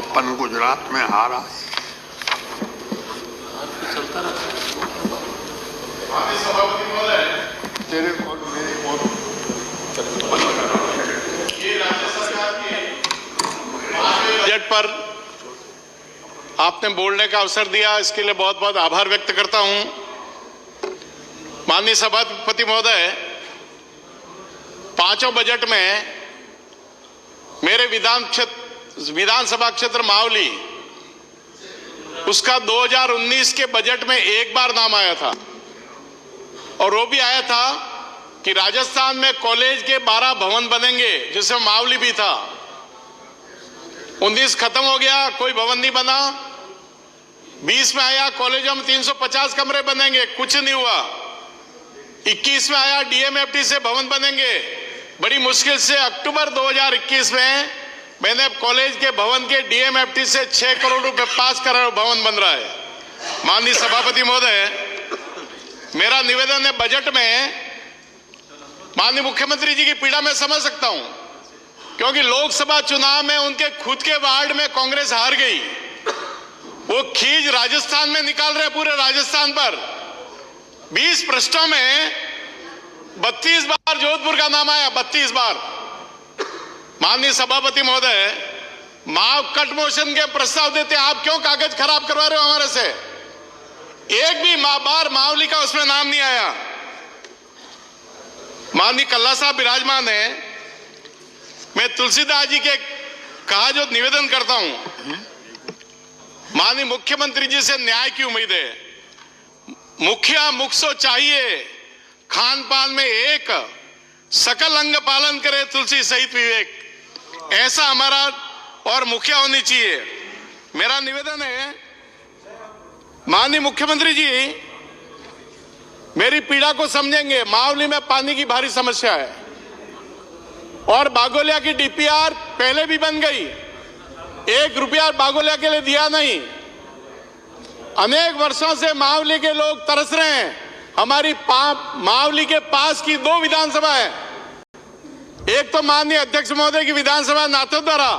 अपन गुजरात में हारा। चलता रहता तेरे और मेरे और बजट पर आपने बोलने का अवसर दिया, इसके लिए बहुत बहुत आभार व्यक्त करता हूं। माननीय सभापति महोदय, पांचों बजट में मेरे विधानसभा क्षेत्र मावली, उसका 2019 के बजट में एक बार नाम आया था, और वो भी आया था कि राजस्थान में कॉलेज के 12 भवन बनेंगे, जिसमें मावली भी था। 19 खत्म हो गया, कोई भवन नहीं बना। 20 में आया कॉलेजों में 350 कमरे बनेंगे, कुछ नहीं हुआ। 21 में आया डीएमएफटी से भवन बनेंगे, बड़ी मुश्किल से अक्टूबर 2021 में मैंने कॉलेज के भवन के डीएमएफटी से 6 करोड़ रुपए 5 करोड़ भवन बन रहा है। माननीय सभापति महोदय, मेरा निवेदन है, बजट में माननीय मुख्यमंत्री जी की पीड़ा मैं समझ सकता हूं, क्योंकि लोकसभा चुनाव में उनके खुद के वार्ड में कांग्रेस हार गई। वो खींच राजस्थान में निकाल रहे, पूरे राजस्थान पर 20 पृष्ठों में 32 बार जोधपुर का नाम आया, 32 बार। माननीय सभापति महोदय, माव कट मोशन के प्रस्ताव देते आप क्यों कागज खराब करवा रहे हो हमारे से? एक भी बार मावली का उसमें नाम नहीं आया। माननीय कल्ला साहब विराजमान है, मैं तुलसीदास जी के कहा जो निवेदन करता हूं, माननीय मुख्यमंत्री जी से न्याय की उम्मीद है। मुखिया मुख सो चाहिए, खान पान में एक, सकल अंग पालन करे तुलसी सहित विवेक। ऐसा हमारा और मुखिया होनी चाहिए। मेरा निवेदन है, माननीय मुख्यमंत्री जी मेरी पीड़ा को समझेंगे। मावली में पानी की भारी समस्या है, और बागोलिया की डीपीआर पहले भी बन गई, 1 रुपया बागोलिया के लिए दिया नहीं। अनेक वर्षों से मावली के लोग तरस रहे हैं। हमारी मावली के पास की 2 विधानसभा है, एक तो माननीय अध्यक्ष महोदय की विधानसभा नाथद्वारा,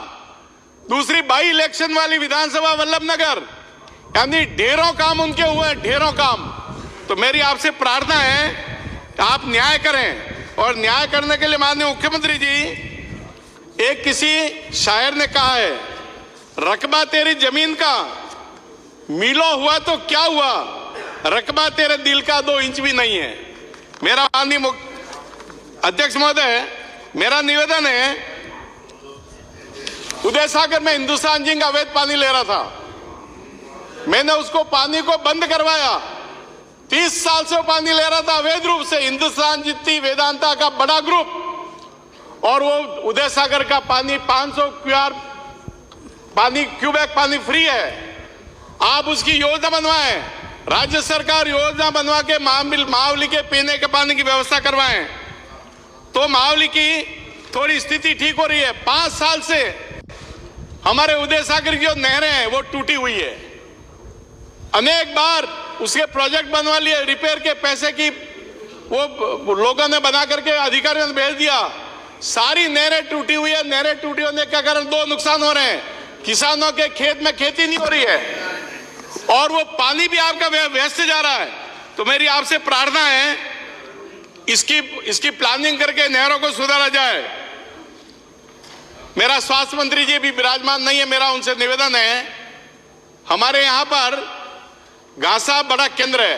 दूसरी बाई इलेक्शन वाली विधानसभा वल्लभनगर, यानी ढेरों काम उनके हुए, ढेरों काम। तो मेरी आपसे प्रार्थना है, आप न्याय करें, और न्याय करने के लिए माननीय मुख्यमंत्री जी, एक किसी शायर ने कहा है, रकबा तेरी जमीन का मीलों हुआ तो क्या हुआ, रकबा तेरे दिल का 2 इंच भी नहीं है। मेरा माननीय अध्यक्ष महोदय, मेरा निवेदन है, उदय सागर में हिंदुस्तान जिंक अवैध पानी ले रहा था, मैंने उसको पानी को बंद करवाया। 30 साल से वो पानी ले रहा था अवैध रूप से, हिंदुस्तान जितनी वेदांता का बड़ा ग्रुप, और वो उदय सागर का पानी 500 क्यूबेक पानी फ्री है। आप उसकी योजना बनवाएं, राज्य सरकार योजना बनवा के मावली के पीने के पानी की व्यवस्था करवाएं, तो मावली की थोड़ी स्थिति ठीक हो रही है। 5 साल से हमारे उदय सागर की जो नहरें हैं वो टूटी हुई है। अनेक बार उसके प्रोजेक्ट बनवा लिए, रिपेयर के पैसे की वो लोगों ने बना करके अधिकारियों ने भेज दिया। सारी नहरें टूटी हुई है। नहरें टूटी होने के कारण 2 नुकसान हो रहे हैं, किसानों के खेत में खेती नहीं हो रही है, और वो पानी भी आपका व्यस्त जा रहा है। तो मेरी आपसे प्रार्थना है, इसकी प्लानिंग करके नहरों को सुधारा जाए। मेरा स्वास्थ्य मंत्री जी भी विराजमान नहीं है, मेरा उनसे निवेदन है, हमारे यहां पर गांसा बड़ा केंद्र है,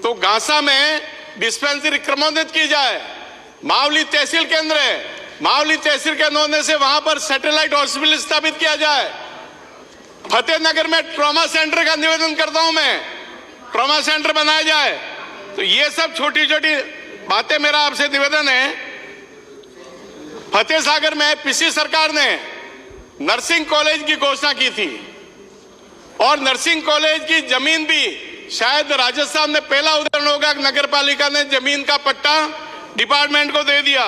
तो गांसा में डिस्पेंसरी क्रमोन्नत की जाए। मावली तहसील केंद्र है, मावली तहसील केंद्र होने से वहां पर सैटेलाइट हॉस्पिटल स्थापित किया जाए। फतेहनगर में ट्रॉमा सेंटर का निवेदन करता हूं मैं, ट्रॉमा सेंटर बनाया जाए। तो ये सब छोटी छोटी बातें मेरा आपसे निवेदन है। फतेह सागर में पिछली सरकार ने नर्सिंग कॉलेज की घोषणा की थी, और नर्सिंग कॉलेज की जमीन भी शायद राजस्थान में पहला उदाहरण होगा, नगर पालिका ने जमीन का पट्टा डिपार्टमेंट को दे दिया,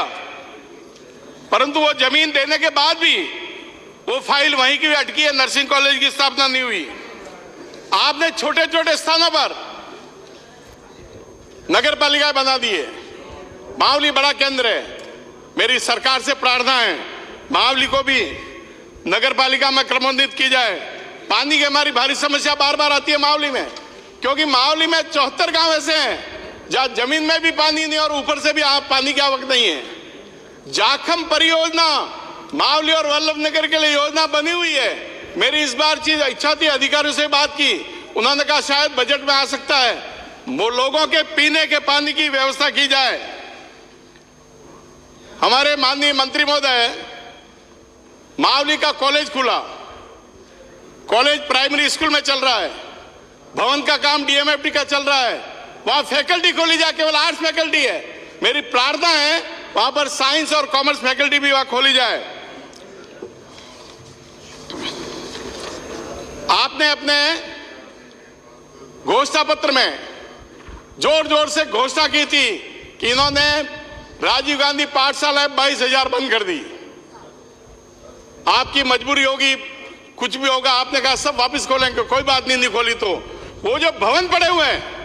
परंतु वो जमीन देने के बाद भी वो फाइल वहीं की अटकी है, नर्सिंग कॉलेज की स्थापना नहीं हुई। आपने छोटे छोटे स्थानों पर नगर पालिका बना दिए। मावली बड़ा केंद्र है, मेरी सरकार से प्रार्थना है, मावली को भी नगर पालिका में क्रमोन्नत की जाए। पानी की हमारी भारी समस्या बार बार आती है मावली में, क्योंकि मावली में 74 गांव ऐसे हैं जहां जमीन में भी पानी नहीं और ऊपर से भी पानी की आवक नहीं है। जाखम परियोजना मावली और वल्लभ नगर के लिए योजना बनी हुई है। मेरी इस बार चीज इच्छा थी, अधिकारियों से बात की, उन्होंने कहा शायद बजट में आ सकता है, वो लोगों के पीने के पानी की व्यवस्था की जाए। हमारे माननीय मंत्री महोदय, मावली का कॉलेज खुला, कॉलेज प्राइमरी स्कूल में चल रहा है, भवन का काम डीएमएफटी का चल रहा है, वहां फैकल्टी खोली जाए, केवल आर्ट्स फैकल्टी है। मेरी प्रार्थना है वहां पर साइंस और कॉमर्स फैकल्टी भी वहां खोली जाए। आपने अपने घोषणा पत्र में जोर जोर से घोषणा की थी कि इन्होंने राजीव गांधी पाठशाला 22,000 बंद कर दी। आपकी मजबूरी होगी, कुछ भी होगा, आपने कहा सब वापस खोलेंगे, कोई बात नहीं खोली तो वो जो भवन पड़े हुए हैं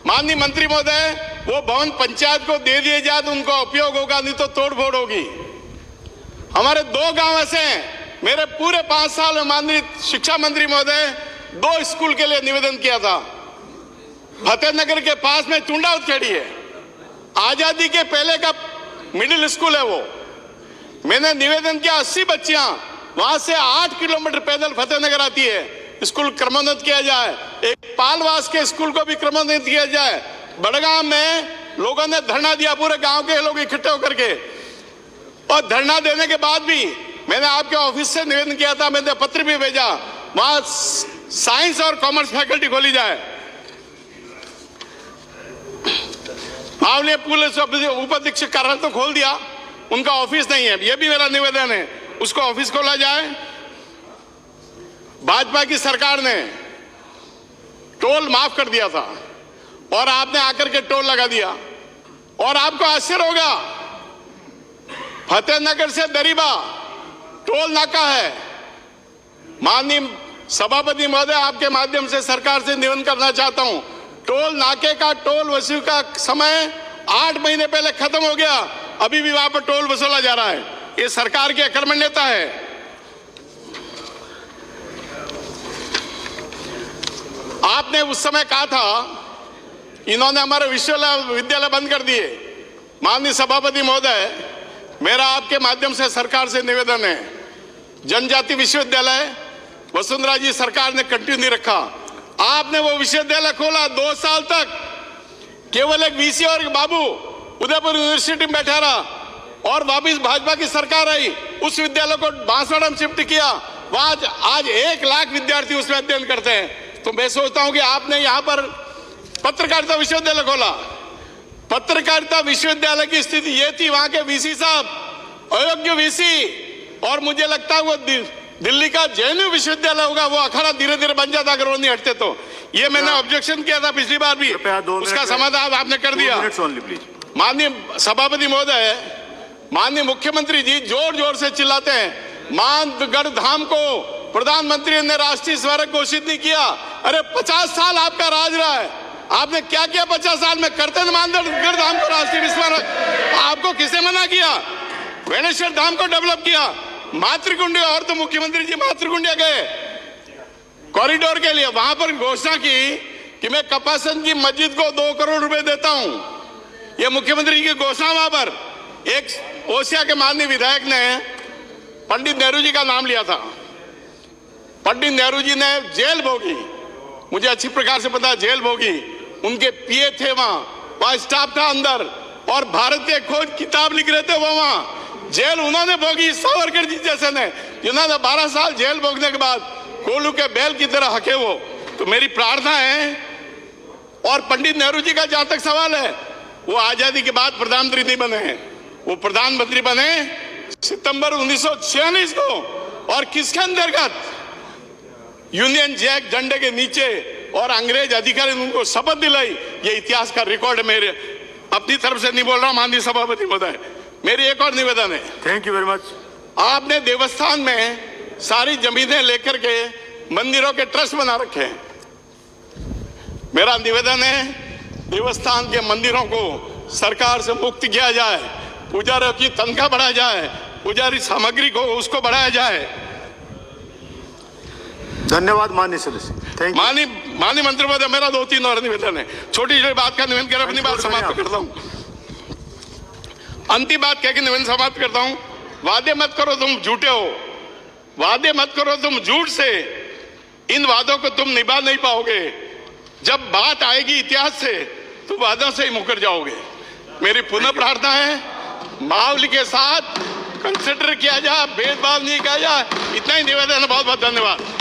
माननीय मंत्री महोदय, वो भवन पंचायत को दे दिए जाए तो उनका उपयोग होगा, नहीं तो तोड़ फोड़ होगी। हमारे 2 गांव ऐसे हैं, मेरे पूरे 5 साल में माननीय शिक्षा मंत्री महोदय 2 स्कूल के लिए निवेदन किया था। फतेहनगर के पास में टुंडा उत्खेड़ी है, आजादी के पहले का मिडिल स्कूल है वो। मैंने निवेदन किया 80 बच्चियां वहां से 8 किलोमीटर पैदल फतेहनगर आती है, स्कूल क्रमोन्नत किया जाए। एक पालवास के स्कूल को भी क्रमोन्नत किया जाए। बड़गांव में लोगों ने धरना दिया, पूरे गांव के लोग इकट्ठे होकर के, और धरना देने के बाद भी मैंने आपके ऑफिस से निवेदन किया था, मैंने पत्र भी भेजा, वहां साइंस और कॉमर्स फैकल्टी खोली जाए। मावली पुलिस उपाधीक्षक कार्यालय तो खोल दिया, उनका ऑफिस नहीं है, यह भी मेरा निवेदन है, उसको ऑफिस खोला जाए। भाजपा की सरकार ने टोल माफ कर दिया था और आपने आकर के टोल लगा दिया, और आपको आश्चर्य होगा फतेहनगर से दरीबा टोल नाका है। माननीय सभापति महोदय, आपके माध्यम से सरकार से निवेदन करना चाहता हूं, टोल नाके का टोल वसूली का समय 8 महीने पहले खत्म हो गया, अभी भी वहां पर टोल वसूला जा रहा है। ये सरकार की अकर्मण्यता है। आपने उस समय कहा था इन्होंने हमारे विश्वविद्यालय बंद कर दिए। माननीय सभापति महोदय, मेरा आपके माध्यम से सरकार से निवेदन है, जनजाति विश्वविद्यालय वसुंधरा जी सरकार ने कंटिन्यू नहीं रखा। आपने वो विश्वविद्यालय खोला 2 साल तक, केवल एक वीसी और एक बाबू उदयपुर यूनिवर्सिटी में बैठा रहा, और वापिस भाजपा की सरकार आई, उस विद्यालय को बांसवाड़ा में शिफ्ट किया। वहां आज 1 लाख विद्यार्थी उसमें अध्ययन करते हैं। तो मैं सोचता हूं कि आपने यहां पर पत्रकारिता विश्वविद्यालय खोला। पत्रकारिता विश्वविद्यालय की स्थिति ये थी, वहां के वीसी साहब अयोग्य वीसी, और मुझे लगता है वो दिल्ली का जेएनयू विश्वविद्यालय होगा, वो अखाड़ा धीरे धीरे बन जाता अगर वो नहीं हटते तो। ये मैंने ऑब्जेक्शन किया था पिछली बार भी, उसका समाधान आपने कर दिया। माननीय सभापति महोदय, माननीय मुख्यमंत्री जी जोर जोर से चिल्लाते हैं, मानगढ़ धाम को प्रधानमंत्री ने राष्ट्रीय स्मारक घोषित नहीं किया। अरे 50 साल आपका राज रहा है, आपने क्या किया 50 साल में? करते थे मानगढ़ धाम को राष्ट्रीय स्मारक, आपको किसे मना किया? वेणेश्वर धाम को डेवलप किया, मातृकुंडी, और तो मुख्यमंत्री जी मातृकुंडिया गए कॉरिडोर के लिए, वहां पर घोषणा की कि मैं कपासन की मस्जिद को 2 करोड़ रुपए देता हूं। यह मुख्यमंत्री की घोषणा। वहां पर एक ओसिया के माननीय विधायक ने पंडित नेहरू जी का नाम लिया था। पंडित नेहरू जी ने जेल भोगी, मुझे अच्छी प्रकार से पता है, जेल भोगी। उनके पीए थे वहां स्टाफ था अंदर, और भारतीय खोज किताब लिख रहे थे वो वहां। जेल उन्होंने भोगी, सावरकर जी जैसे ने, जिन्होंने 12 साल जेल भोगने के बाद कोल्हू के बैल की तरह हके वो। तो मेरी प्रार्थना है, और पंडित नेहरू जी का जहां तक सवाल है, वो आजादी के बाद प्रधानमंत्री नहीं बने हैं, वो प्रधानमंत्री बने सितंबर 1946 को, और किसके अंतर्गत? यूनियन जैक झंडे के नीचे, और अंग्रेज अधिकारी ने उनको शपथ दिलाई। ये इतिहास का रिकॉर्ड मेरे अपनी तरफ से नहीं बोल रहा हूं। माननीय सभापति महोदय, मेरी एक और निवेदन है। Thank you very much. आपने देवस्थान में सारी जमीनें लेकर के मंदिरों के ट्रस्ट बना रखे हैं। मेरा निवेदन है, देवस्थान के मंदिरों को सरकार से मुक्त किया जाए, पुजारियों की तनख्वाह बढ़ाया जाए, पुजारी सामग्री को उसको बढ़ाया जाए। धन्यवाद माननीय सदस्य, थैंक यू। माननीय मंत्री महोदय, मेरा 2-3 और निवेदन है। छोटी छोटी बात का निवेदन कर अपनी बात समाप्त करता हूं। अंतिम बात कह के निवेदन समाप्त करता हूं। वादे मत करो तुम झूठे हो, वादे मत करो तुम झूठ से, इन वादों को तुम निभा नहीं पाओगे। जब बात आएगी इतिहास से तो वादों से ही मुकर जाओगे। मेरी पुनः प्रार्थना है, माहौल के साथ कंसिडर किया जाए, भेदभाव नहीं किया जाए। इतना ही निवेदन है। बहुत बहुत धन्यवाद।